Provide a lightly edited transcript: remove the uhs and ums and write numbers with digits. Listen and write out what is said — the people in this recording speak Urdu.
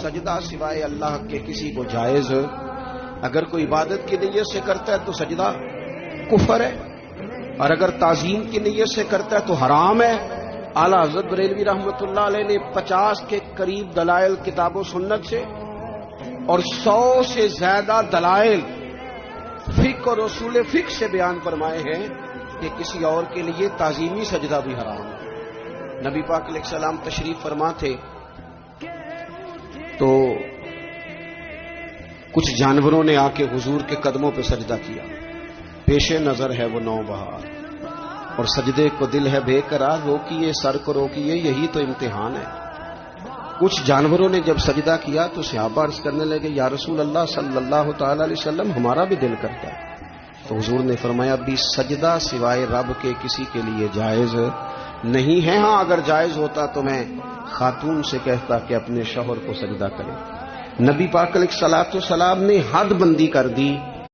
سجدہ سوائے اللہ کے کسی کو جائز ہے؟ اگر کوئی عبادت کی نیت سے کرتا ہے تو سجدہ کفر ہے، اور اگر تعظیم کی نیت سے کرتا ہے تو حرام ہے۔ اعلیٰ حضرت بریلوی رحمۃ اللہ علیہ نے 50 کے قریب دلائل کتاب و سنت سے اور 100 سے زیادہ دلائل فقہ اور اصول فقہ سے بیان فرمائے ہیں کہ کسی اور کے لیے تعظیمی سجدہ بھی حرام ہے۔ نبی پاک علیہ السلام تشریف فرما تھے تو کچھ جانوروں نے آ کے حضور کے قدموں پہ سجدہ کیا، پیش نظر ہے وہ نوبہار، اور سجدے کو دل ہے بے قرار، روکیے سر کو روکیے، یہی تو امتحان ہے۔ کچھ جانوروں نے جب سجدہ کیا تو صحابہ عرض کرنے لگے یا رسول اللہ صلی اللہ تعالی علیہ وسلم ہمارا بھی دل کرتا ہے، تو حضور نے فرمایا بھی سجدہ سوائے رب کے کسی کے لیے جائز نہیں ہے، ہاں اگر جائز ہوتا تو میں خاتون سے کہتا کہ اپنے شوہر کو سجدہ کرے۔ نبی پاک علیہ الصلوۃ والسلام نے حد بندی کر دی